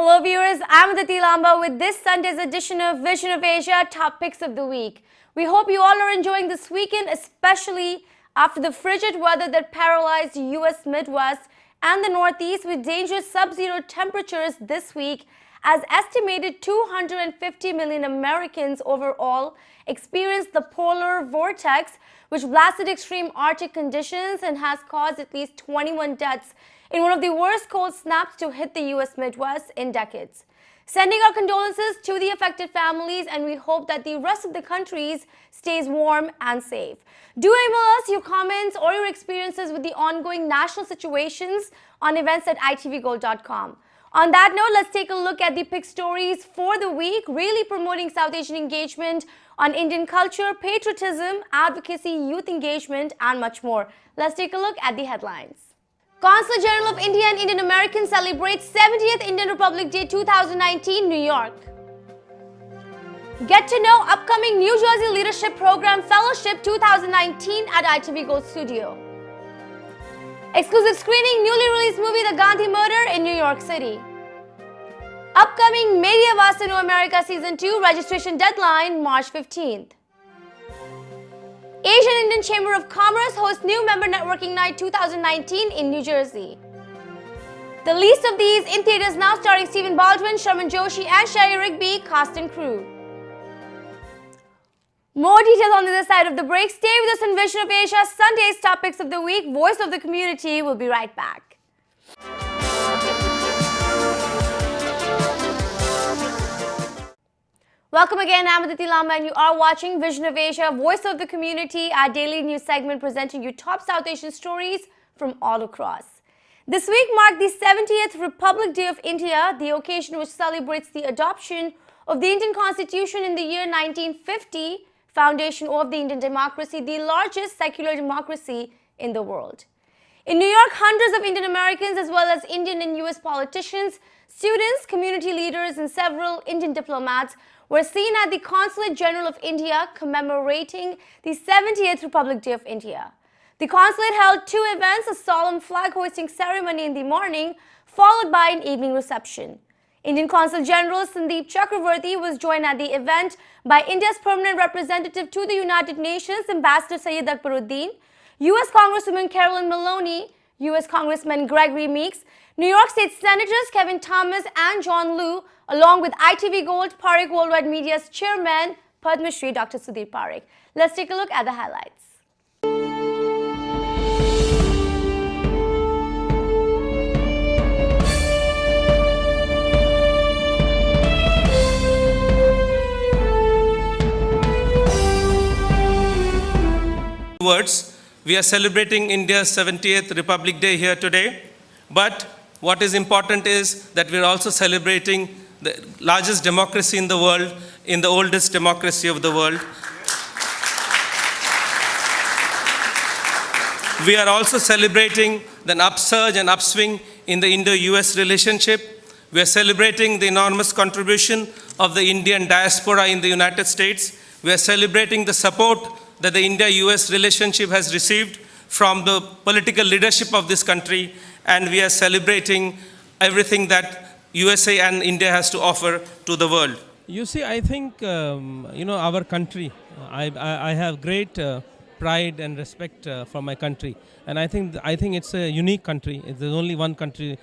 Hello viewers, I'm Aditi Lamba with this Sunday's edition of Vision of Asia Top Picks of the Week. We hope you all are enjoying this weekend, especially after the frigid weather that paralyzed US Midwest and the Northeast with dangerous sub-zero temperatures this week, as estimated 250 million Americans overall experienced the polar vortex, which blasted extreme Arctic conditions and has caused at least 21 deaths in one of the worst cold snaps to hit the US Midwest in decades. Sending our condolences to the affected families, and we hope that the rest of the country stays warm and safe. Do email us your comments or your experiences with the ongoing national situations on events@itvgold.com. On that note, let's take a look at the pick stories for the week, really promoting South Asian engagement on Indian culture, patriotism, advocacy, youth engagement, and much more. Let's take a look at the headlines. Consul General of India and Indian Americans celebrates 70th Indian Republic Day 2019, New York. Get to know upcoming New Jersey Leadership Program Fellowship 2019 at ITV Gold Studio. Exclusive screening newly released movie The Gandhi Murder in New York City. Upcoming Media Vasanu America Season 2 registration deadline March 15th. Asian Indian Chamber of Commerce hosts new member networking night 2019 in New Jersey. The least of these in theaters now, starring Stephen Baldwin, Sharman Joshi and Sherry Rigby, cast and crew. More details on the other side of the break. Stay with us in Vision of Asia, Sunday's Top Picks of the Week. Voice of the Community will be right back. Welcome again, I'm Aditi Lamba and you are watching Vision of Asia, Voice of the Community, our daily news segment presenting you top South Asian stories from all across. This week marked the 70th Republic Day of India, the occasion which celebrates the adoption of the Indian Constitution in the year 1950, foundation of the Indian democracy, the largest secular democracy in the world. In New York, hundreds of Indian Americans as well as Indian and US politicians, students, community leaders and several Indian diplomats were seen at the Consulate General of India commemorating the 70th Republic Day of India. The consulate held two events, a solemn flag hoisting ceremony in the morning, followed by an evening reception. Indian Consul General Sandeep Chakravarti was joined at the event by India's permanent representative to the United Nations, Ambassador Syed Akbaruddin, US Congresswoman Carolyn Maloney, US Congressman Gregory Meeks, New York State Senators Kevin Thomas and John Liu, along with ITV Gold Parekh Worldwide Media's chairman, Padma Shri Dr. Sudhir Parekh. Let's take a look at the highlights. Words, we are celebrating India's 70th Republic Day here today, but what is important is that we are also celebrating the largest democracy in the world, in the oldest democracy of the world. We are also celebrating the upsurge and upswing in the Indo-US relationship. We are celebrating the enormous contribution of the Indian diaspora in the United States. We are celebrating the support that the India-US relationship has received from the political leadership of this country, and we are celebrating everything that USA and India has to offer to the world. You see, I think, our country, I have great pride and respect for my country. And I think it's a unique country. There's only one country.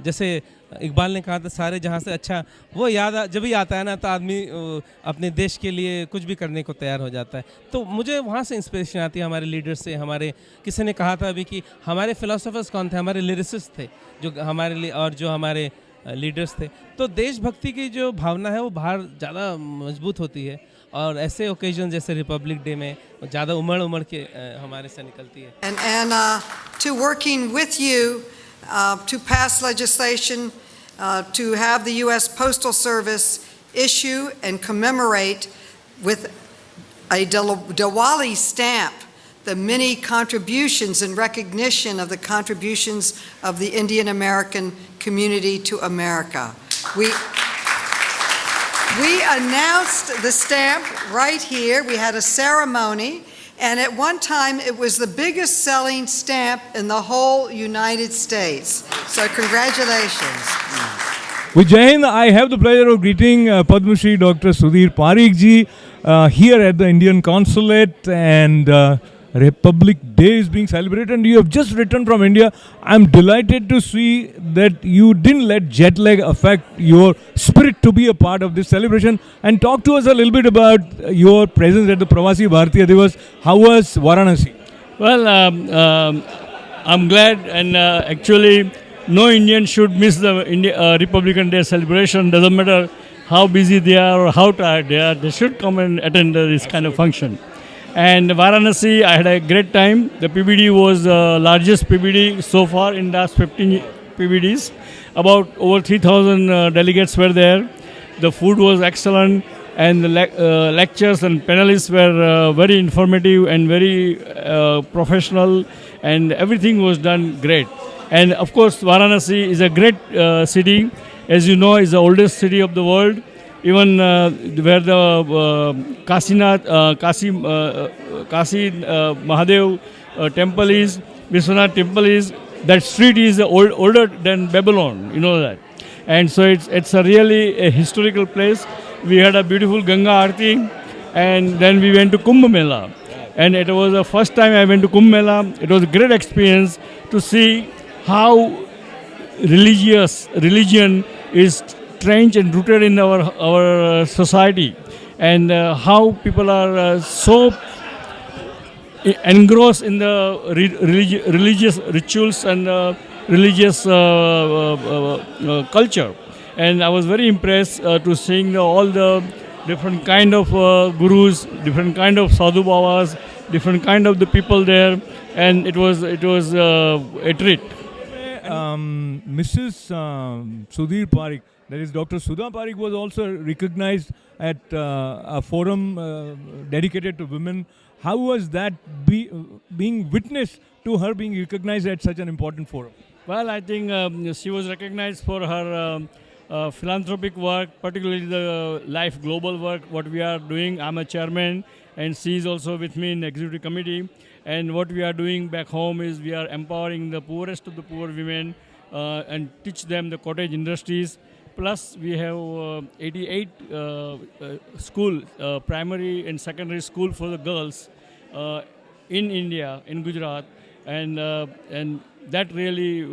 जैसे इकबाल ने कहा था सारे जहाँ से अच्छा वो याद जब भी आता है ना तो आदमी अपने देश के लिए कुछ भी करने को तैयार हो जाता है. तो मुझे वहाँ से इंस्पिरेशन आती है हमारे लीडर्स से. हमारे किसी ने कहा था अभी कि हमारे फिलोसोफर्स कौन थे, हमारे लिरिसिस्ट थे जो हमारे लिए और जो हमारे लीडर्स थे. तो देशभक्ति की जो भावना है वो बाहर ज़्यादा मजबूत होती है और ऐसे ओकेजन जैसे रिपब्लिक डे में ज़्यादा उमड़ के हमारे से निकलती है. And to working with you to pass legislation to have the U.S. Postal Service issue and commemorate with a Diwali stamp the many contributions and recognition of the contributions of the Indian American community to America. We announced the stamp right here. We had a ceremony, and at one time it was the biggest selling stamp in the whole United States. So congratulations. With Jai Hind, I have the pleasure of greeting Padma Shri Dr. Sudhir Parikh ji here at the Indian Consulate, and Republic Day is being celebrated, and you have just returned from India. I'm delighted to see that you didn't let jet lag affect your spirit to be a part of this celebration. And talk to us a little bit about your presence at the Pravasi Bharatiya Divas. How was Varanasi? Well, I'm glad, and actually, no Indian should miss the Republican Day celebration. Doesn't matter how busy they are or how tired they are, they should come and attend this kind of function. And Varanasi, I had a great time. The PBD was the largest PBD so far in the last 15 PBDs. About over 3,000 delegates were there. The food was excellent, and the lectures and panelists were very informative and very professional, and everything was done great. And of course, Varanasi is a great city. As you know, it's the oldest city of the world. Even where the Kashi Mahadev temple is, Vishwanath temple is, that street is older than Babylon, you know that. And so it's a really a historical place. We had a beautiful Ganga Aarti, and then we went to Kumbh Mela. And it was the first time I went to Kumbh Mela. It was a great experience to see how religion is entrenched and rooted in our society, and how people are so engrossed in the religious rituals and religious culture. And I was very impressed to seeing all the different kind of gurus, different kind of sadhu babas, different kind of the people there, and it was a treat. Mrs. Sudhir Parikh, that is Dr. Sudha Parikh, was also recognized at a forum dedicated to women. How was that being witnessed to her being recognized at such an important forum? Well, I think she was recognized for her philanthropic work, particularly the Life Global work, what we are doing. I'm a chairman, and she is also with me in the executive committee. And what we are doing back home is we are empowering the poorest of the poor women and teach them the cottage industries. Plus, we have 88 school, primary and secondary school for the girls in India, in Gujarat, and that really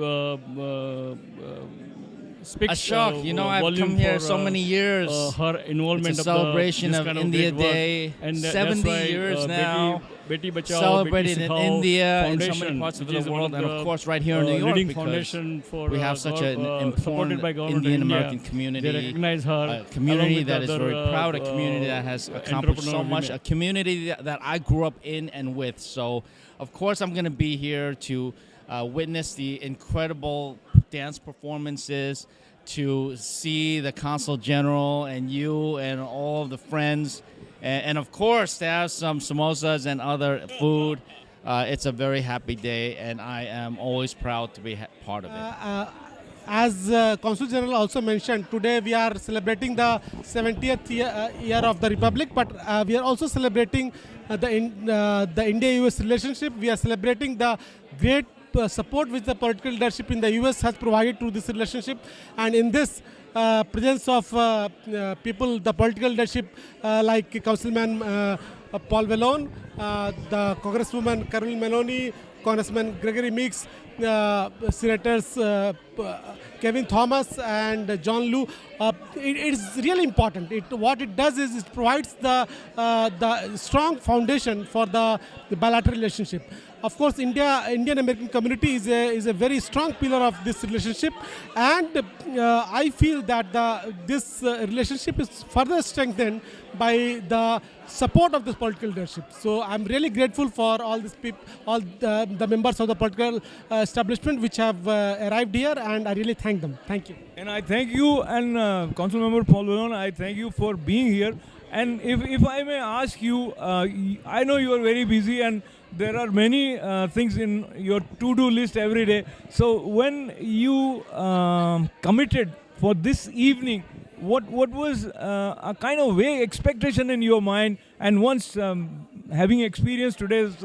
speaks a shock. I've come here so many years. Her involvement it's a celebration of India Day, and 70 years now. Beti Bachao, celebrated Beti in Sikhao India and so Foundation, many parts of which is the one world, and of course right here in New York, leading because foundation for, we have such an important Indian American community. They recognize her, a community that is other, very proud, a community that has accomplished so much, a community that I grew up in and with. So, of course, I'm going to be here to witness the incredible dance performances, to see the Consul General and you and all of the friends, and of course to have some samosas and other food. It's a very happy day, and I am always proud to be part of it. As Consul General also mentioned, today we are celebrating the 70th year of the Republic, but we are also celebrating the India-US relationship. We are celebrating the great support which the political leadership in the US has provided to this relationship, and in this presence of people, the political leadership like Councilman Paul Vallone, the Congresswoman Carol Maloney, Congressman Gregory Meeks, Senators Kevin Thomas and John Liu. It is really important. What it does is it provides the strong foundation for the bilateral relationship. Of course, Indian American community is a very strong pillar of this relationship, and I feel that this relationship is further strengthened by the support of this political leadership. So I'm really grateful for all these people, all the members of the political establishment which have arrived here, and I really thank them. Thank you. And I thank you, and Council Member Paul Vallone, I thank you for being here. And if I may ask you, I know you are very busy and there are many things in your to-do list every day. So when you committed for this evening, what was a kind of vague expectation in your mind? And once having experienced today's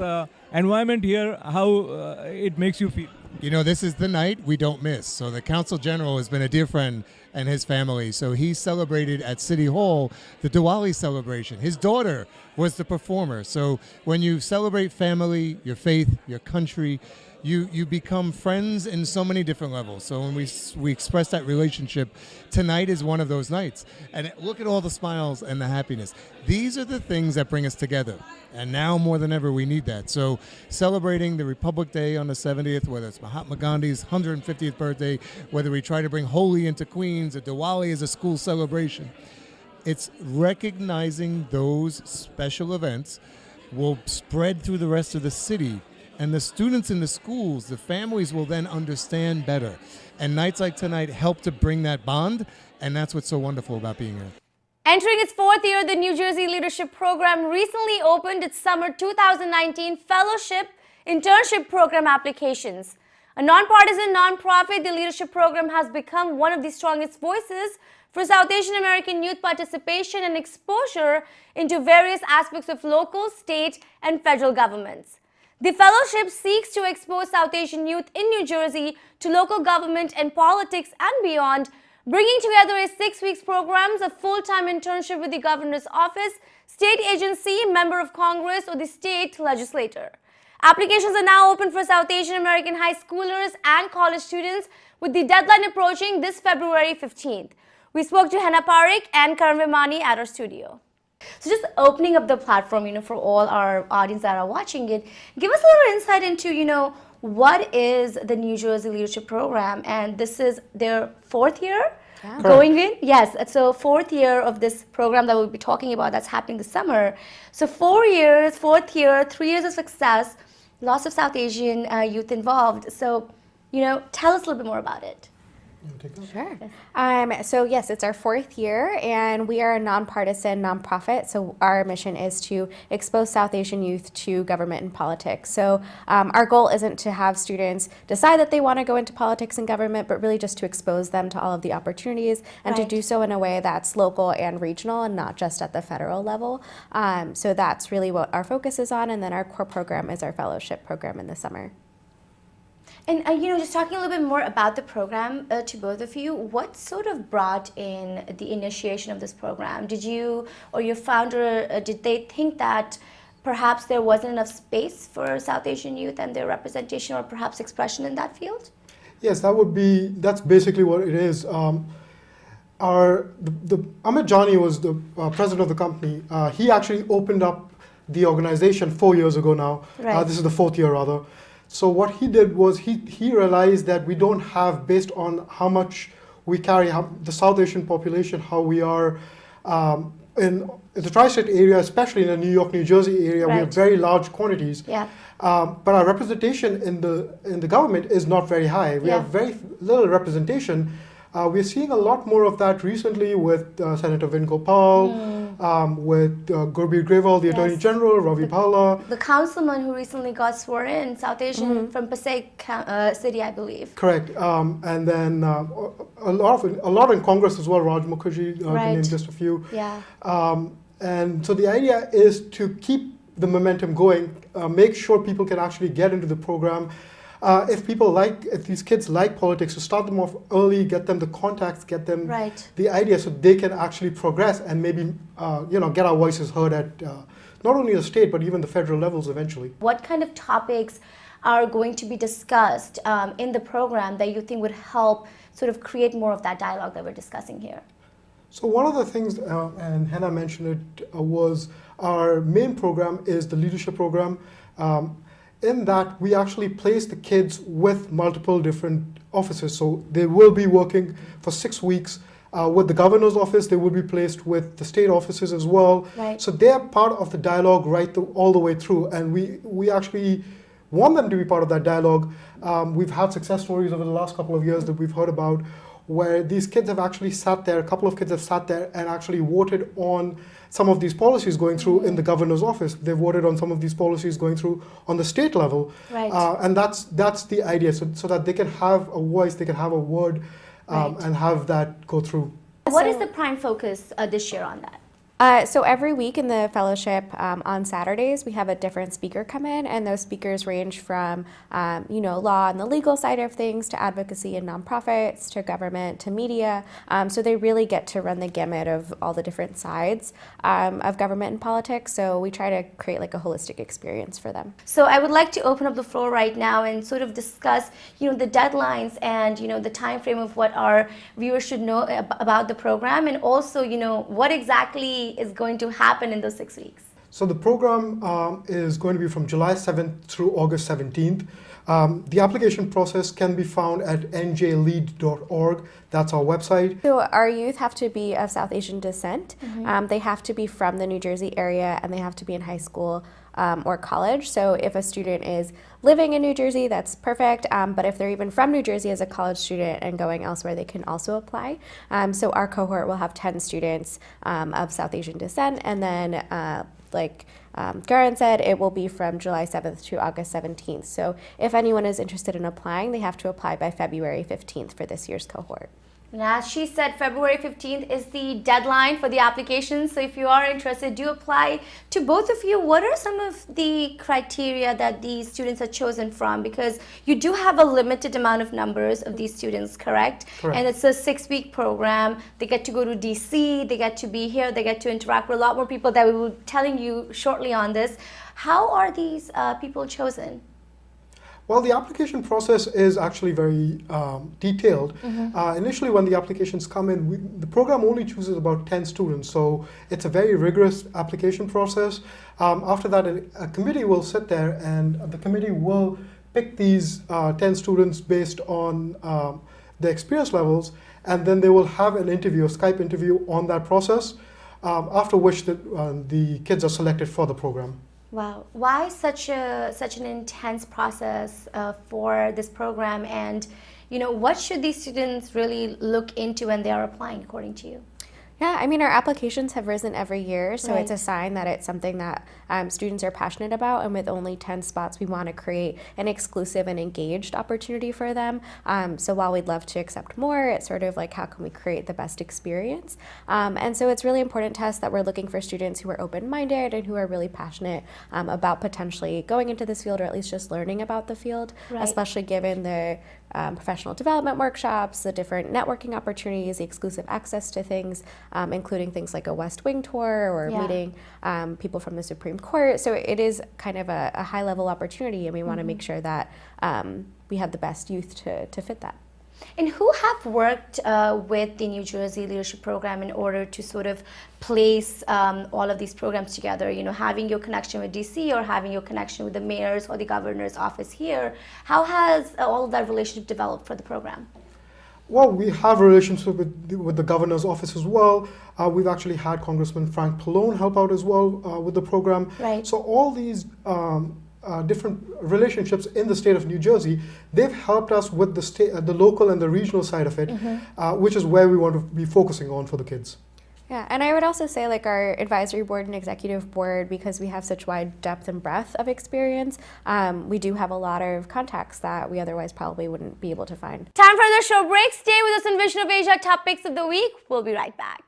environment here, how it makes you feel? You know, this is the night we don't miss. So the Council General has been a dear friend and his family. So he celebrated at City Hall the Diwali celebration. His daughter was the performer. So when you celebrate family, your faith, your country, you become friends in so many different levels. So when we express that relationship, tonight is one of those nights. And look at all the smiles and the happiness. These are the things that bring us together. And now more than ever, we need that. So celebrating the Republic Day on the 70th, whether it's Mahatma Gandhi's 150th birthday, whether we try to bring Holi into Queens, or Diwali is a school celebration, it's recognizing those special events will spread through the rest of the city. And the students in the schools, the families will then understand better. And nights like tonight help to bring that bond, and that's what's so wonderful about being here. Entering its fourth year, the New Jersey Leadership Program recently opened its summer 2019 Fellowship Internship Program applications. A nonpartisan nonprofit, the Leadership Program has become one of the strongest voices for South Asian American youth participation and exposure into various aspects of local, state, and federal governments. The fellowship seeks to expose South Asian youth in New Jersey to local government and politics and beyond, bringing together a 6-week program, a full-time internship with the governor's office, state agency, member of Congress, or the state legislature. Applications are now open for South Asian American high schoolers and college students, with the deadline approaching this February 15th. We spoke to Henna Parikh and Karan Vimani at our studio. So just opening up the platform, for all our audience that are watching it, give us a little insight into, what is the New Jersey Leadership Program? And this is their fourth year going in? Yes, so fourth year of this program that we'll be talking about that's happening this summer. So 4 years, fourth year, 3 years of success, lots of South Asian youth involved. So, tell us a little bit more about it. Sure. So yes, it's our fourth year, and we are a nonpartisan nonprofit. So our mission is to expose South Asian youth to government and politics. So our goal isn't to have students decide that they want to go into politics and government, but really just to expose them to all of the opportunities and to do so in a way that's local and regional and not just at the federal level. So that's really what our focus is on, and then our core program is our fellowship program in the summer. And, just talking a little bit more about the program to both of you, what sort of brought in the initiation of this program? Did you or your founder, did they think that perhaps there wasn't enough space for South Asian youth and their representation or perhaps expression in that field? Yes, that's basically what it is. Amit Jani was the president of the company. He actually opened up the organization 4 years ago now. Right. This is the fourth year rather. So what he did was he realized that we don't have, based on how much we carry, the South Asian population, how we are in the tri-state area, especially in the New York, New Jersey area, we have very large quantities. Yeah. But our representation in the government is not very high. We have very little representation. We're seeing a lot more of that recently with Senator Vin Gopal, with Gurbir Grewal, the Attorney General, Ravi Bhalla. The councilman who recently got sworn in, South Asian from Passaic City, I believe. Correct. And then a lot in Congress as well, Raj Mukherjee, to name just a few. Yeah. And so the idea is to keep the momentum going, make sure people can actually get into the program. If these kids like politics, to start them off early, get them the contacts, get them the idea, so they can actually progress and maybe get our voices heard at not only the state but even the federal levels eventually. What kind of topics are going to be discussed in the program that you think would help sort of create more of that dialogue that we're discussing here? So one of the things, and Henna mentioned it, was our main program is the leadership program. In that, we actually place the kids with multiple different offices. So they will be working for 6 weeks with the governor's office. They will be placed with the state offices as well. Right. So they're part of the dialogue all the way through. And we actually want them to be part of that dialogue. We've had success stories over the last couple of years that we've heard about, where these kids have actually sat there, a couple of kids have sat there and actually voted on some of these policies going through in the governor's office. They've voted on some of these policies going through on the state level. Right. And that's the idea, so that they can have a voice, they can have a word, and have that go through. What is the prime focus this year on that? So every week in the fellowship on Saturdays, we have a different speaker come in, and those speakers range from, law and the legal side of things to advocacy and nonprofits to government to media. So they really get to run the gamut of all the different sides of government and politics. So we try to create like a holistic experience for them. So I would like to open up the floor right now and sort of discuss, the deadlines and, the time frame of what our viewers should know about the program, and also, what exactly is going to happen in those 6 weeks. So the program is going to be from July 7th through August 17th. The application process can be found at njlead.org. That's our website. So our youth have to be of South Asian descent. They have to be from the New Jersey area, and they have to be in high school or college. So if a student is living in New Jersey, that's perfect. But if they're even from New Jersey as a college student and going elsewhere, they can also apply. So our cohort will have 10 students of South Asian descent, and then Garan said, it will be from July 7th to August 17th. So if anyone is interested in applying, they have to apply by February 15th for this year's cohort. And as she said, February 15th is the deadline for the applications. So if you are interested, do apply. To both of you, what are some of the criteria that these students are chosen from? Because you do have a limited amount of numbers of these students, correct? Correct. And it's a 6-week program. They get to go to DC, they get to be here, they get to interact with a lot more people that we will be telling you shortly on this. How are these people chosen? Well, the application process is actually very detailed. Initially, when the applications come in, the program only chooses about 10 students, so it's a very rigorous application process. After that, a committee will sit there, and the committee will pick these 10 students based on their experience levels, and then they will have an interview, a Skype interview on that process, after which the kids are selected for the program. Wow, why such an intense process for this program, and what should these students really look into when they are applying, according to you? Yeah, I mean, our applications have risen every year, so Right. it's a sign that it's something that students are passionate about, and with only 10 spots, we want to create an exclusive and engaged opportunity for them. So while we'd love to accept more, it's sort of like, how can we create the best experience? And so it's really important to us that we're looking for students who are open-minded and who are really passionate about potentially going into this field, or at least just learning about the field, Right. especially given the professional development workshops, the different networking opportunities, the exclusive access to things, including things like a West Wing tour or Yeah. meeting people from the Supreme Court. So it is kind of a high-level opportunity, and we want to make sure that we have the best youth to fit that. And who have worked with the New Jersey Leadership Program in order to sort of place all of these programs together? Having your connection with DC or having your connection with the mayor's or the governor's office here. How has all of that relationship developed for the program? Well, we have a relationship with the governor's office as well. We've actually had Congressman Frank Pallone help out as well with the program. Right. So all these different relationships in the state of New Jersey, they've helped us with the local and the regional side of it, which is where we want to be focusing on for the kids. Yeah, and I would also say, like, our advisory board and executive board, because we have such wide depth and breadth of experience, we do have a lot of contacts that we otherwise probably wouldn't be able to find. Time for another show break. Stay with us in Vision of Asia Top Picks of the Week. We'll be right back.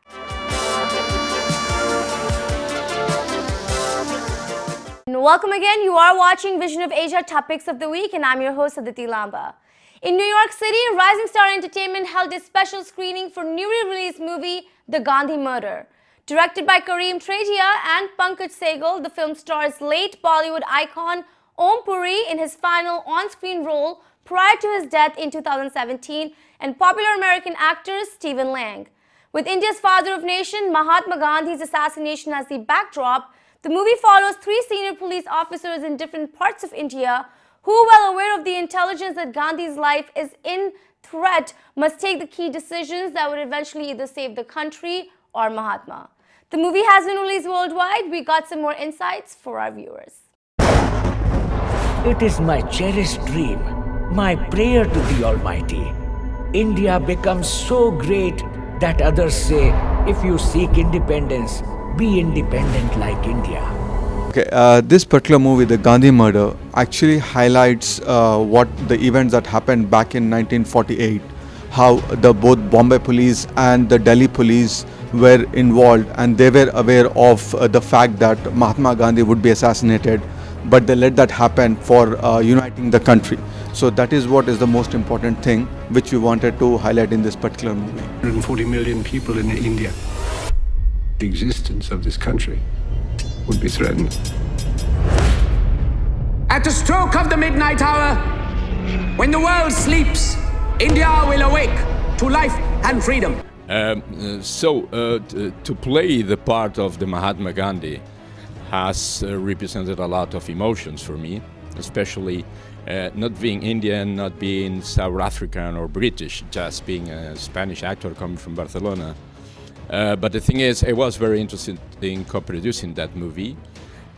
And welcome again. You are watching Vision of Asia Top Picks of the Week, and I'm your host, Aditi Lamba. In New York City, Rising Star Entertainment held a special screening for newly released movie, The Gandhi Murder. Directed by Kareem Tretia and Pankaj Sehgal, the film stars late Bollywood icon Om Puri in his final on-screen role prior to his death in 2017, and popular American actor Stephen Lang. With India's father of nation, Mahatma Gandhi's assassination as the backdrop, the movie follows 3 senior police officers in different parts of India who, well aware of the intelligence that Gandhi's life is in threat, must take the key decisions that would eventually either save the country or Mahatma. The movie has been released worldwide. We got some more insights for our viewers. It is my cherished dream, my prayer to the Almighty. India becomes so great that others say, if you seek independence, be independent like India. Okay, this particular movie, The Gandhi Murder, actually highlights what the events that happened back in 1948, how both Bombay police and the Delhi police were involved, and they were aware of the fact that Mahatma Gandhi would be assassinated, but they let that happen for uniting the country. So that is what is the most important thing which we wanted to highlight in this particular movie. 140 million people in India. The existence of this country would be threatened. At the stroke of the midnight hour, when the world sleeps, India will awake to life and freedom. To play the part of the Mahatma Gandhi has represented a lot of emotions for me, especially not being Indian, not being South African or British, just being a Spanish actor coming from Barcelona. But the thing is, I was very interested in co-producing that movie,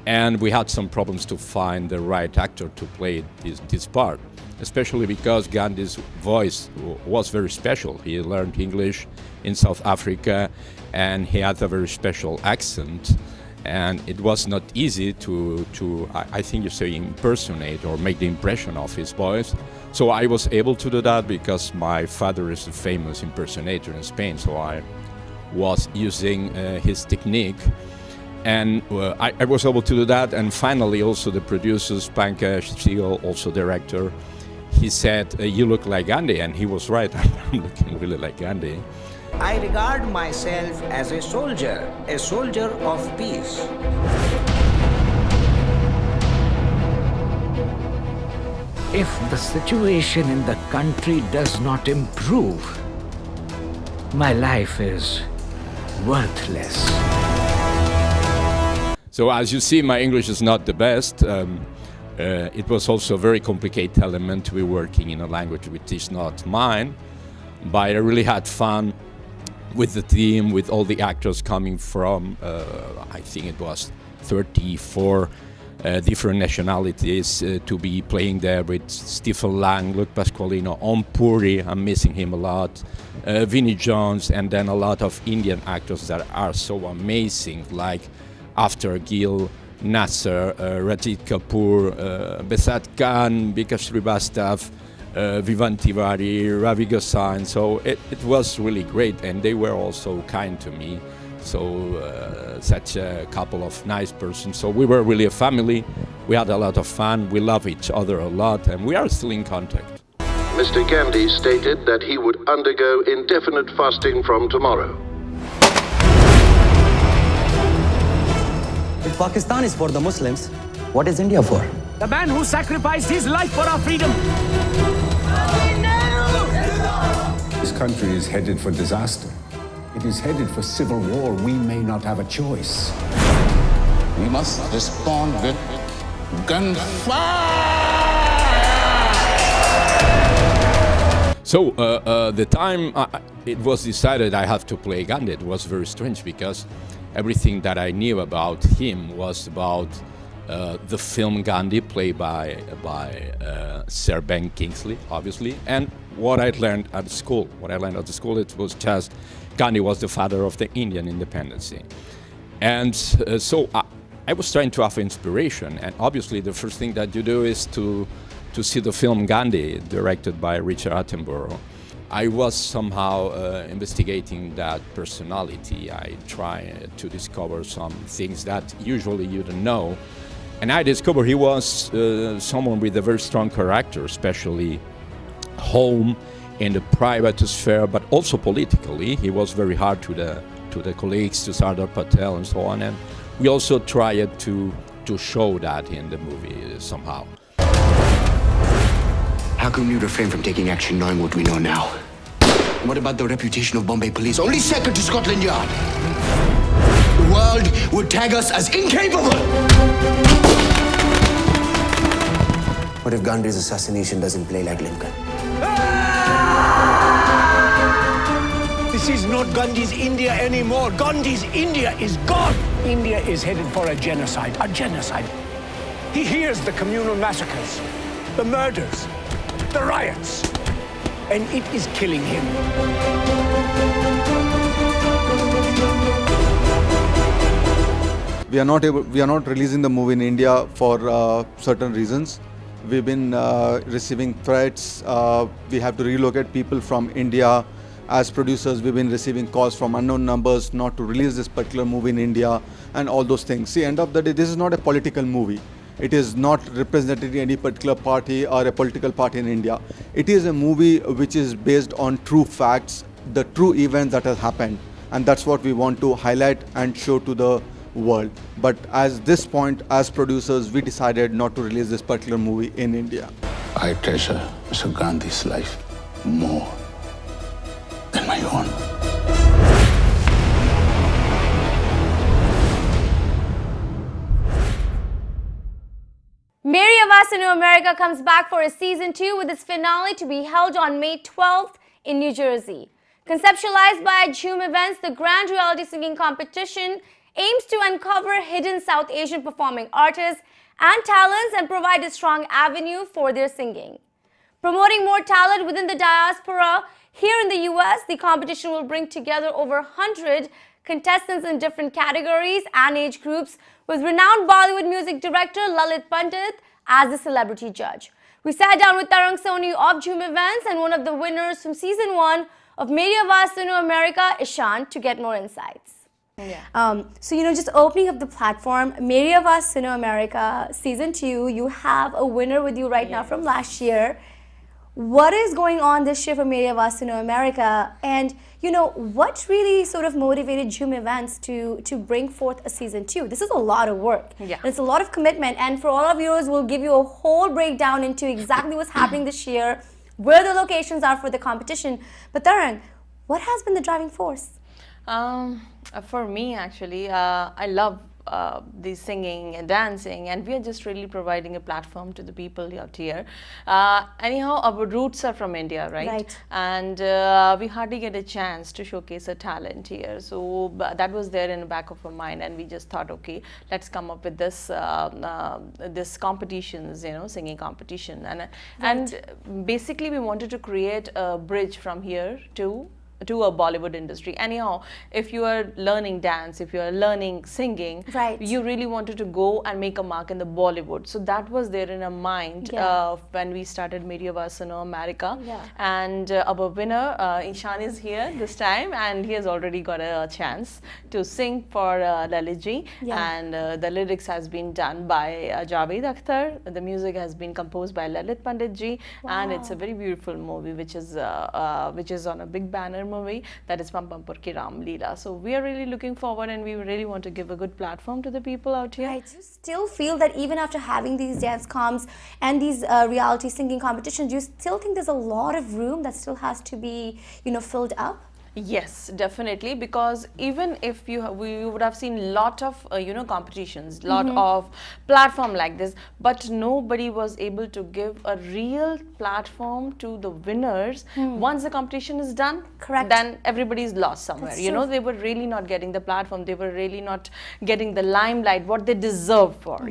and we had some problems to find the right actor to play this part, especially because Gandhi's voice was very special. He learned English in South Africa, and he had a very special accent. And it was not easy to I think you say, impersonate or make the impression of his voice. So I was able to do that because my father is a famous impersonator in Spain, so I was using his technique. And I was able to do that, and finally also the producers, Pankaj Sehgal, also director, he said, you look like Gandhi, and he was right. I'm looking really like Gandhi. I regard myself as a soldier of peace. If the situation in the country does not improve, my life is worthless. So as you see, my English is not the best. It was also a very complicated element to be working in a language which is not mine, but I really had fun with the team, with all the actors coming from, I think it was 34 different nationalities to be playing there with Stephen Lang, Luc Pasqualino, Om Puri, I'm missing him a lot, Vinnie Jones, and then a lot of Indian actors that are so amazing, like After Gill, Nasser, Rajit Kapoor, Besat Khan, Bikash Srivastav, Vivant Tiwari, Ravi Goswami. So it was really great, and they were also kind to me. So such a couple of nice persons. So we were really a family. We had a lot of fun. We love each other a lot, and we are still in contact. Mr. Gandhi stated that he would undergo indefinite fasting from tomorrow. If Pakistan is for the Muslims, what is India for? The man who sacrificed his life for our freedom. This country is headed for disaster. It is headed for civil war. We may not have a choice. We must respond with gunfire! So the time it was decided I have to play Gandhi, it was very strange because everything that I knew about him was about the film Gandhi, played by Sir Ben Kingsley, obviously, and what I learned at school. What I learned at the school, it was just Gandhi was the father of the Indian independence. And so I was trying to offer inspiration, and obviously the first thing that you do is to see the film Gandhi, directed by Richard Attenborough. I was somehow investigating that personality. I tried to discover some things that usually you don't know. And I discovered he was someone with a very strong character, especially home, in the private sphere, but also politically. He was very hard to the colleagues, to Sardar Patel and so on. And we also tried to show that in the movie somehow. How can we refrain from taking action knowing what we know now? What about the reputation of Bombay police? Only second to Scotland Yard. The world would tag us as incapable. What if Gandhi's assassination doesn't play like Lincoln? This is not Gandhi's India anymore. Gandhi's India is gone. India is headed for a genocide. A genocide. He hears the communal massacres, the murders, the riots, and it is killing him. We are not releasing the movie in India for certain reasons. We've been receiving threats. We have to relocate people from India As producers, we've been receiving calls from unknown numbers not to release this particular movie in India and all those things. See, end of the day, this is not a political movie. It is not representing any particular party or a political party in India. It is a movie which is based on true facts, the true events that have happened. And that's what we want to highlight and show to the world. But at this point, as producers, we decided not to release this particular movie in India. I treasure Mr. Gandhi's life more than my own. Mary of Us in New America comes back for a season 2 with its finale to be held on May 12th in New Jersey. Conceptualized by Zoom Events, the grand reality singing competition aims to uncover hidden South Asian performing artists and talents and provide a strong avenue for their singing. Promoting more talent within the diaspora, here in the US, the competition will bring together over 100 contestants in different categories and age groups, with renowned Bollywood music director Lalit Pandit as the celebrity judge. We sat down with Tarang Soni of Zoom Events and one of the winners from season 1 of Mary of Us in America, Ishan, to get more insights. Yeah. So, just opening up the platform, Mary of Us in America, season 2, you have a winner with you right now from last year. What is going on this year for Mary of Us in America? And, what really sort of motivated Zoom Events to bring forth a season 2? This is a lot of work. Yeah. And it's a lot of commitment. And for all our viewers, we'll give you a whole breakdown into exactly what's happening this year, where the locations are for the competition. But Tarang, what has been the driving force? For me, actually, I love the singing and dancing, and we are just really providing a platform to the people out here. Anyhow, our roots are from India, right? And we hardly get a chance to showcase a talent here. So that was there in the back of our mind, and we just thought, okay, let's come up with this this competitions, singing competition, and basically we wanted to create a bridge from here to a Bollywood industry. Anyhow, if you are learning dance, if you are learning singing, you really wanted to go and make a mark in the Bollywood. So that was there in our mind when we started Mary of Us in America. And our winner, Ishan, is here this time, and he has already got a chance to sing for Lalaji. And the lyrics has been done by Javed Akhtar. The music has been composed by Lalit Pandit ji, and it's a very beautiful movie, which is on a big banner movie, that is Pampampur Ki Ram Leela. So we are really looking forward, and we really want to give a good platform to the people out here. Right. You still feel that even after having these dance comps and these reality singing competitions, you still think there's a lot of room that still has to be, filled up? Yes, definitely, because even if we would have seen lot of competitions, lot of platform like this, but nobody was able to give a real platform to the winners. Once the competition is done, then everybody's lost somewhere. They were really not getting the platform, they were really not getting the limelight what they deserve for.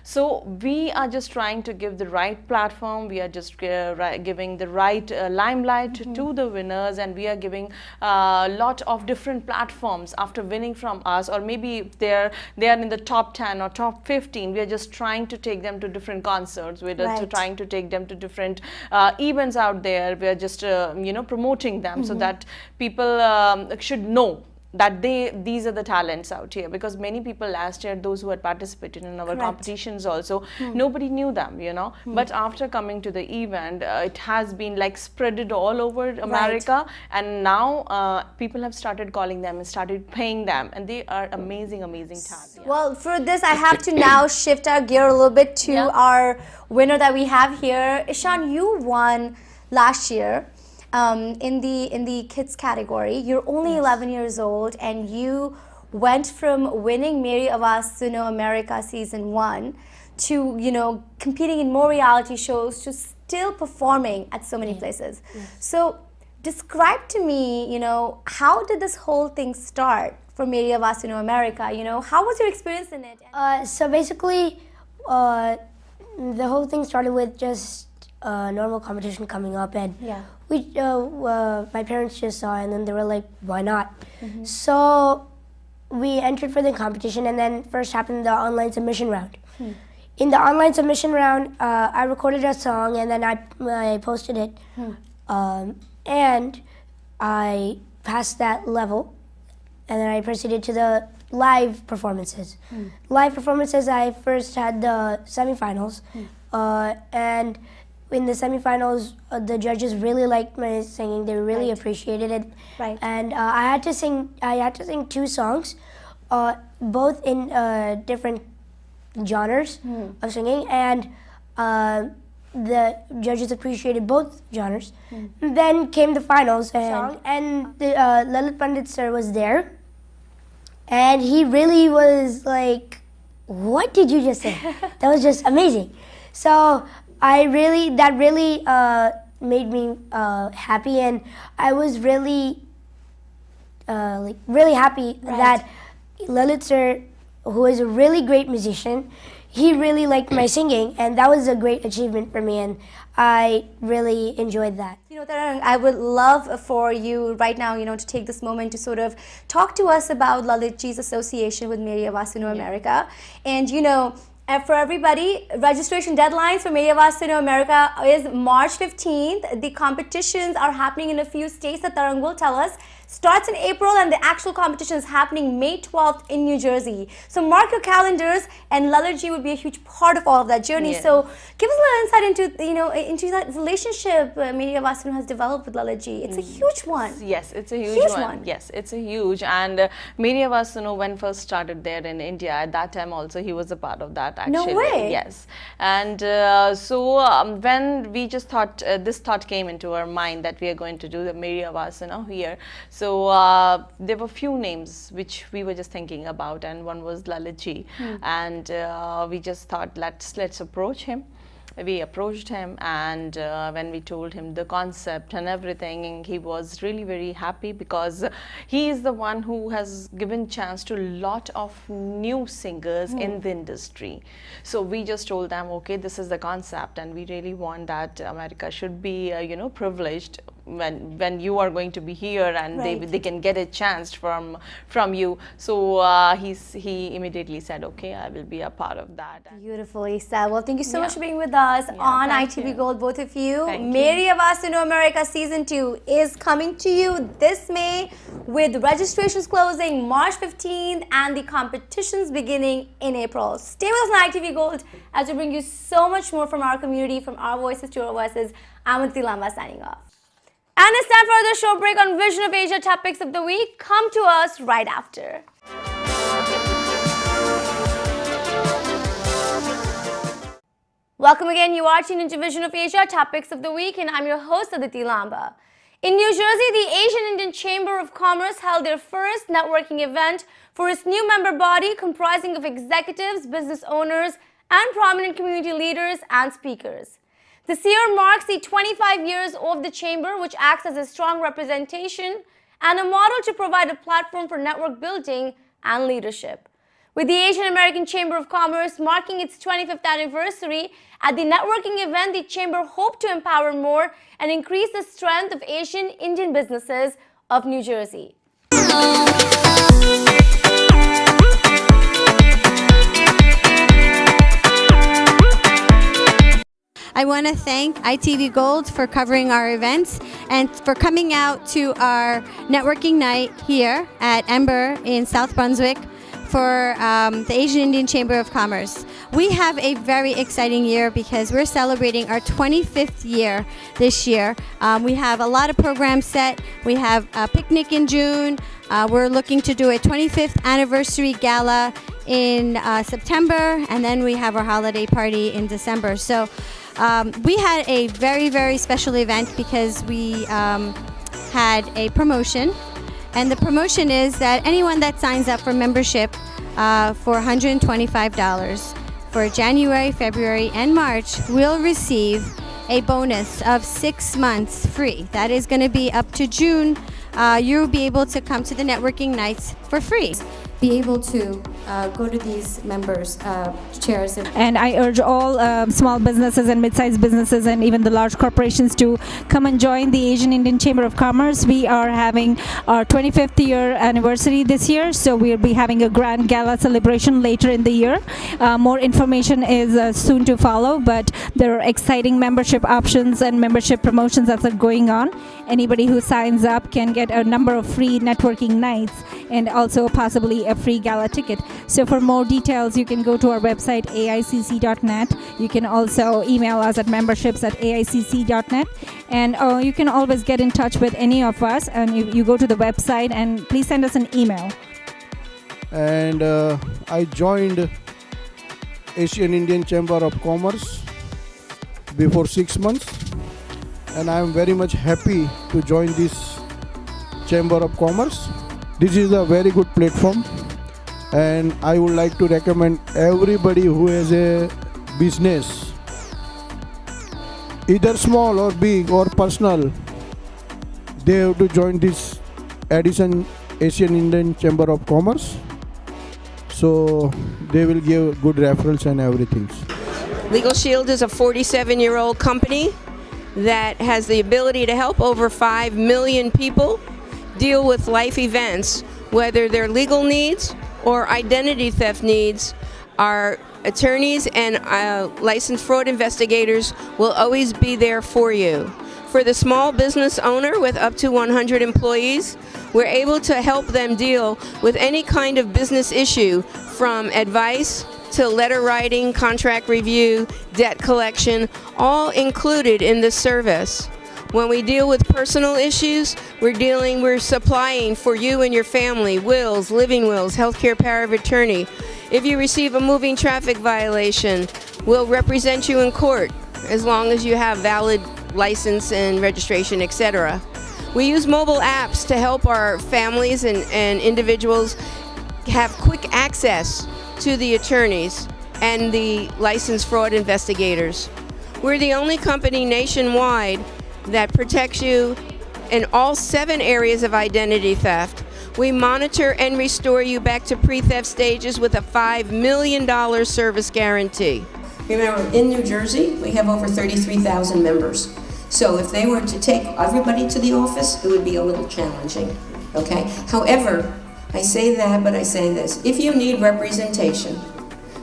So we are just trying to give the right platform, we are just giving the right limelight to the winners, and we are giving a lot of different platforms after winning from us, or maybe they are in the top 10 or top 15. We are just trying to take them to different concerts. We're just trying to take them to different events out there. We are just promoting them so that people should know that these are the talents out here, because many people last year, those who had participated in our competitions also, nobody knew them, but after coming to the event, it has been like spreaded all over America, and now people have started calling them and started paying them, and they are amazing talent. Well, for this I have to now shift our gear a little bit to our winner that we have here. Ishan, you won last year in the kids category. You're only 11 years old, and you went from winning Mary of Us America season 1 to competing in more reality shows, to still performing at so many places. So describe to me, how did this whole thing start for Mary of Us America? How was your experience in it? So basically, the whole thing started with just normal competition coming up, and we my parents just saw it, and then they were like, why not? So we entered for the competition, and then first happened the online submission round. In the online submission round, I recorded a song, and then I posted it, and I passed that level, and then I proceeded to the live performances. Live performances, I first had the semifinals, and in the semifinals, the judges really liked my singing. They really appreciated it. Right. And I had to sing 2 songs, both in different genres of singing, and the judges appreciated both genres. Then came the finals, and the, Lalit Pandit sir was there, and he really was like, "What did you just say?" That was just amazing. So that really made me happy, and I was really really happy that Lalit sir, who is a really great musician, he really liked my singing, and that was a great achievement for me, and I really enjoyed that. You know, Tarang, I would love for you right now, you know, to take this moment to sort of talk to us about Lalitji's association with Meri Awaaz Suno America. And, you know, for everybody, registration deadlines for Meri Awaaz Suno America is March 15th. The competitions are happening in a few states that Tarang will tell us. Starts in April, and the actual competition is happening May 12th in New Jersey. So mark your calendars, and Lalaji would be a huge part of all of that journey. So give us a little insight into, you know, into that relationship Meri Awaaz Suno has developed with Lalaji. It's a huge one. Yes, it's a huge one. Yes, it's a huge. And Meri Awaaz Suno, when first started there in India, at that time also he was a part of that actually. No way. Yes. And when we just thought, this thought came into our mind that we are going to do the Meri Awaaz Suno here. So there were few names which we were just thinking about, and one was Lalaji, and we just thought let's approach him. We approached him, and when we told him the concept and everything, he was really very happy, because he is the one who has given chance to a lot of new singers in the industry. So we just told them, okay, this is the concept, and we really want that America should be you know, privileged when you are going to be here, and they can get a chance from you. So he immediately said, okay, I will be a part of that. Beautifully said. Well, thank you so much for being with us on ITV Gold, both of you. Meri Awaaz Suno America Season 2 is coming to you this May, with registrations closing March 15th and the competitions beginning in April. Stay with us on ITV Gold as we bring you so much more from our community, from our voices to our voices. I'm Aditi Lamba signing off. And it's time for the show break on Vision of Asia Topics of the Week. Come to us right after. Welcome again. You are tuned into Vision of Asia Topics of the Week, and I'm your host, Aditi Lamba. In New Jersey, the Asian Indian Chamber of Commerce held their first networking event for its new member body, comprising of executives, business owners, and prominent community leaders and speakers. This year marks the 25 years of the Chamber, which acts as a strong representation and a model to provide a platform for network building and leadership. With the Asian American Chamber of Commerce marking its 25th anniversary, at the networking event, the Chamber hoped to empower more and increase the strength of Asian Indian businesses of New Jersey. I want to thank ITV Gold for covering our events and for coming out to our networking night here at Ember in South Brunswick for the Asian Indian Chamber of Commerce. We have a very exciting year because we're celebrating our 25th year this year. We have a lot of programs set. We have a picnic in June. We're looking to do a 25th anniversary gala in September, and then we have our holiday party in December. So we had a very, very special event because we had a promotion. And the promotion is that anyone that signs up for membership for $125 for January, February, and March will receive a bonus of 6 months free. That is going to be up to June. You'll be able to come to the networking nights for free. be able to go to these members' chairs. And I urge all small businesses and mid-sized businesses and even the large corporations to come and join the Asian Indian Chamber of Commerce. We are having our 25th year anniversary this year, so we'll be having a grand gala celebration later in the year. More information is soon to follow, but there are exciting membership options and membership promotions that are going on. Anybody who signs up can get a number of free networking nights and also possibly a free gala ticket. So for more details, you can go to our website aicc.net. You can also email us at memberships@aicc.net, and you can always get in touch with any of us. And you go to the website and please send us an email. And I joined Asian Indian Chamber of Commerce before 6 months, and I am very much happy to join this Chamber of Commerce. This is a very good platform, and I would like to recommend everybody who has a business, either small or big or personal, they have to join this Asian Indian Chamber of Commerce. So they will give good referrals and everything. Legal Shield is a 47-year-old company that has the ability to help over 5 million people deal with life events, whether they're legal needs or identity theft needs. Our attorneys and licensed fraud investigators will always be there for you. For the small business owner with up to 100 employees, we're able to help them deal with any kind of business issue, from advice to letter writing, contract review, debt collection, all included in this service. When we deal with personal issues, we're supplying for you and your family wills, living wills, healthcare power of attorney. If you receive a moving traffic violation, we'll represent you in court as long as you have valid license and registration, etc. We use mobile apps to help our families and individuals have quick access to the attorneys and the licensed fraud investigators. We're the only company nationwide that protects you in all 7 areas of identity theft. We monitor and restore you back to pre-theft stages with a $5 million service guarantee. Remember, in New Jersey, we have over 33,000 members. So if they were to take everybody to the office, it would be a little challenging, okay? However, I say that, but I say this. If you need representation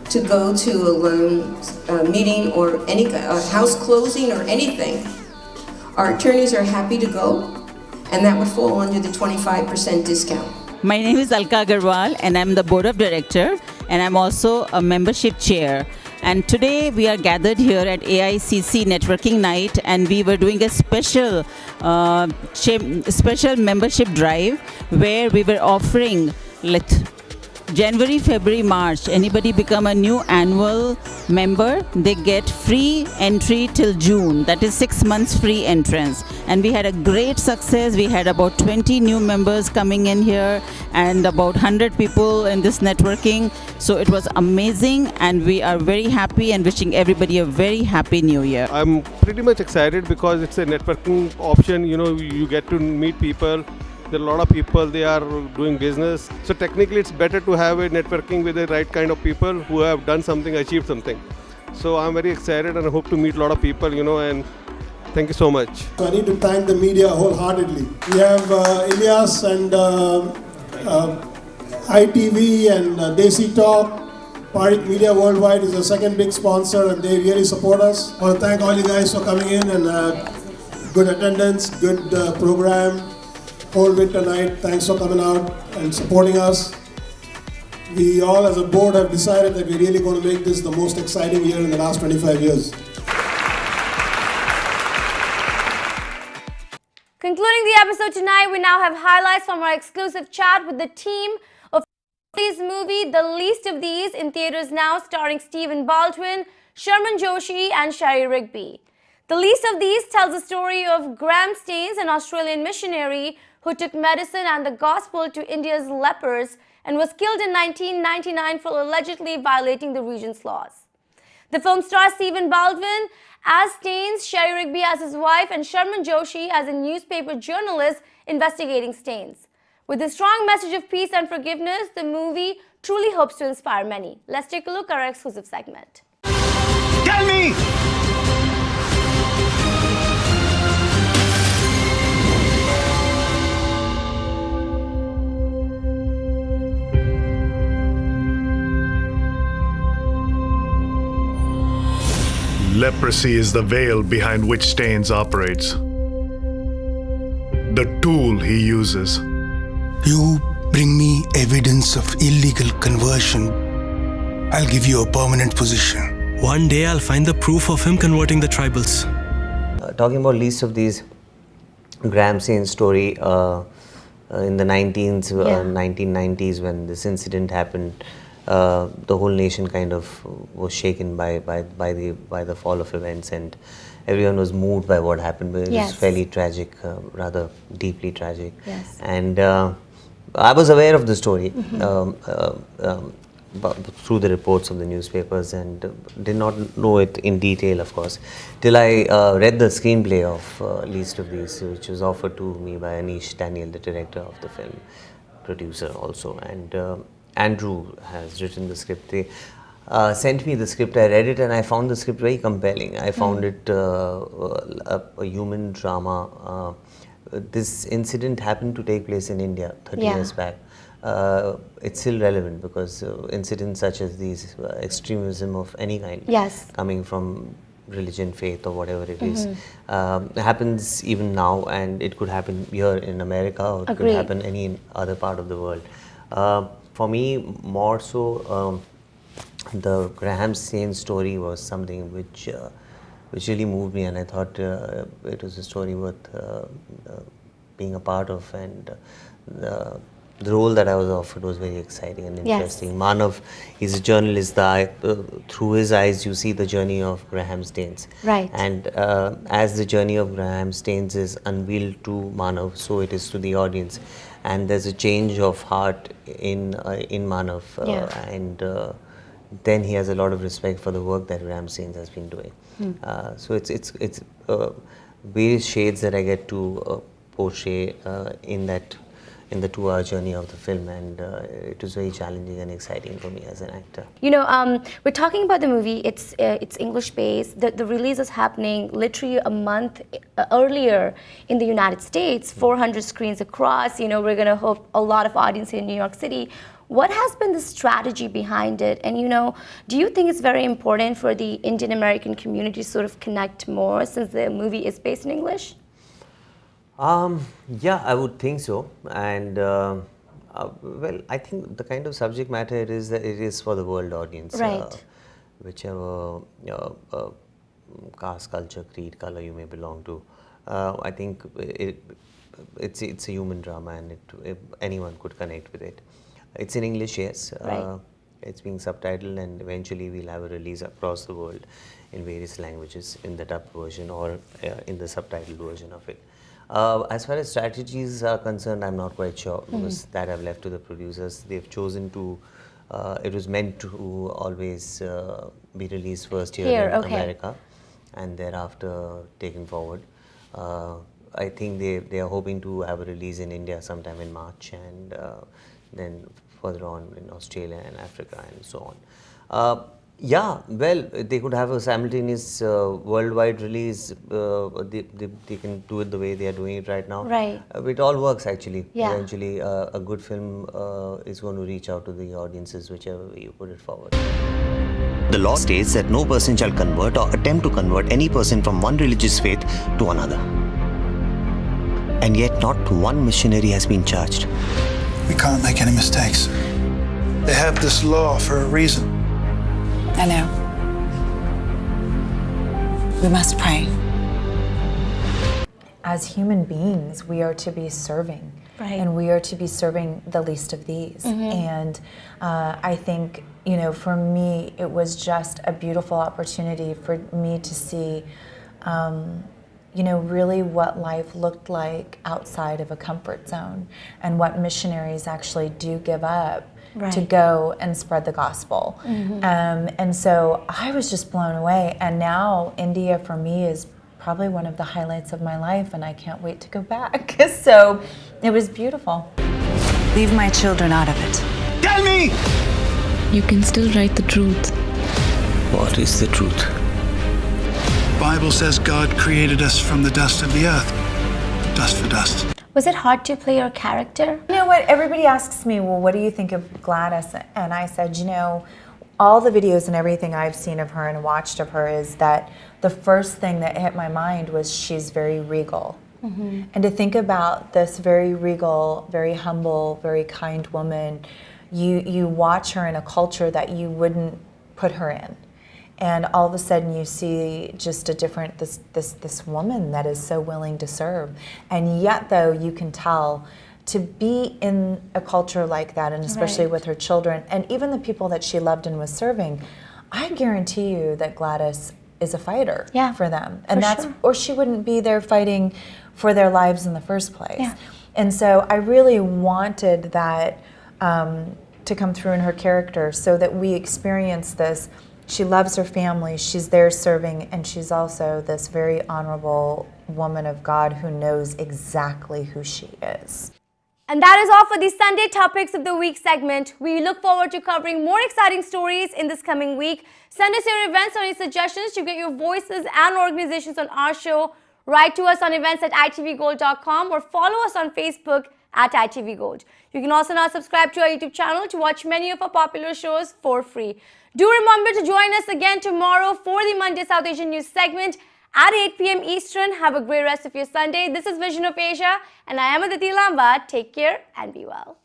to go to a loan meeting or any house closing or anything, our attorneys are happy to go, and that would fall under the 25% discount. My name is Alka Agarwal, and I'm the board of director, and I'm also a membership chair. And today we are gathered here at AICC Networking Night, and we were doing a special membership drive where we were offering January, February, March. Anybody become a new annual member, they get free entry till June. That is 6 months free entrance. And we had a great success. We had about 20 new members coming in here and about 100 people in this networking. So it was amazing, and we are very happy and wishing everybody a very happy new year. I'm pretty much excited because it's a networking option. You know, you get to meet people. There are a lot of people, they are doing business. So technically it's better to have a networking with the right kind of people who have done something, achieved something. So I'm very excited and I hope to meet a lot of people, you know, and thank you so much. So I need to thank the media wholeheartedly. We have Ilyas and ITV and Desi Talk. Parikh Media Worldwide is the second big sponsor, and they really support us. I want to thank all you guys for coming in, and good attendance, good program. Whole winter night. Thanks for coming out and supporting us. We all as a board have decided that we're really going to make this the most exciting year in the last 25 years. Concluding the episode tonight, we now have highlights from our exclusive chat with the team of this movie, The Least of These, in theaters now, starring Stephen Baldwin, Sharman Joshi and Shari Rigby. The Least of These tells the story of Graham Staines, an Australian missionary who took medicine and the gospel to India's lepers and was killed in 1999 for allegedly violating the region's laws. The film stars Stephen Baldwin as Staines, Shari Rigby as his wife, and Sharman Joshi as a newspaper journalist investigating Staines. With a strong message of peace and forgiveness, the movie truly hopes to inspire many. Let's take a look at our exclusive segment. Tell me! Leprosy is the veil behind which Staines operates. The tool he uses. You bring me evidence of illegal conversion, I'll give you a permanent position. One day I'll find the proof of him converting the tribals. Talking about least of these, Graham Staines' story in the 1990s when this incident happened, the whole nation kind of was shaken by the fall of events, and everyone was moved by what happened. But it was fairly tragic, rather deeply tragic. Yes. And I was aware of the story through the reports of the newspapers, and did not know it in detail, of course, till I read the screenplay of Least of These, which was offered to me by Anish Daniel, the director of the film, producer also, and Andrew has written the script. They sent me the script, I read it, and I found the script very compelling. I found it a human drama. This incident happened to take place in India 30 years back. It's still relevant because incidents such as these, extremism of any kind, coming from religion, faith, or whatever it is, happens even now, and it could happen here in America, or it could happen any other part of the world. For me, more so, the Graham Staines story was something which really moved me, and I thought it was a story worth being a part of, and the role that I was offered was very exciting and interesting. Manav is a journalist. Through his eyes, you see the journey of Graham Staines. Right. And as the journey of Graham Staines is unveiled to Manav, so it is to the audience. And there's a change of heart in Manav, and then he has a lot of respect for the work that Graham Staines has been doing. So it's various shades that I get to portray in the 2-hour journey of the film, and it was very challenging and exciting for me as an actor. You know, we're talking about the movie. It's English based. The release is happening literally a month earlier in the United States. 400 screens across. You know, we're going to hope a lot of audience in New York City. What has been the strategy behind it? And you know, do you think it's very important for the Indian American community to sort of connect more, since the movie is based in English? Yeah, I would think so, and well, I think the kind of subject matter it is that it is for the world audience, whichever caste, culture, creed, color you may belong to. I think it's a human drama, and anyone could connect with it. It's in English, yes. It's being subtitled, and eventually we'll have a release across the world in various languages, in the dubbed version or in the subtitled version of it. As far as strategies are concerned, I'm not quite sure, because that I've left to the producers. They've chosen to, it was meant to always be released first here in America, and thereafter taken forward. I think they are hoping to have a release in India sometime in March, and then further on in Australia and Africa and so on. Yeah, well, they could have a simultaneous worldwide release. They can do it the way they are doing it right now. Right. It all works actually. Yeah. Eventually, a good film is going to reach out to the audiences, whichever way you put it forward. The law states that no person shall convert or attempt to convert any person from one religious faith to another. And yet not one missionary has been charged. We can't make any mistakes. They have this law for a reason. I know. We must pray. As human beings, we are to be serving. And we are to be serving the least of these. And I think, you know, for me, it was just a beautiful opportunity for me to see, you know, really what life looked like outside of a comfort zone, and what missionaries actually do give up to go and spread the gospel. And so I was just blown away. And now India for me is probably one of the highlights of my life, and I can't wait to go back. So it was beautiful. Leave my children out of it. Tell me! You can still write the truth. What is the truth? Bible says God created us from the dust of the earth. Dust for dust. Was it hard to play your character? You know what? Everybody asks me, well, what do you think of Gladys? And I said, you know, all the videos and everything I've seen of her and watched of her is that the first thing that hit my mind was she's very regal. Mm-hmm. And to think about this very regal, very humble, very kind woman, you watch her in a culture that you wouldn't put her in. And all of a sudden you see just a different, this woman that is so willing to serve. And yet though, you can tell to be in a culture like that, and especially with her children, and even the people that she loved and was serving, I guarantee you that Gladys is a fighter for them. And or she wouldn't be there fighting for their lives in the first place. Yeah. And so I really wanted that to come through in her character so that we experience this. She loves her family, she's there serving, and she's also this very honorable woman of God who knows exactly who she is. And that is all for the Sunday Topics of the Week segment. We look forward to covering more exciting stories in this coming week. Send us your events or any suggestions to get your voices and organizations on our show. Write to us on events@itvgold.com or follow us on Facebook @itvgold. You can also now subscribe to our YouTube channel to watch many of our popular shows for free. Do remember to join us again tomorrow for the Monday South Asian News segment at 8 p.m. Eastern. Have a great rest of your Sunday. This is Vision of Asia and I am Aditi Lamba. Take care and be well.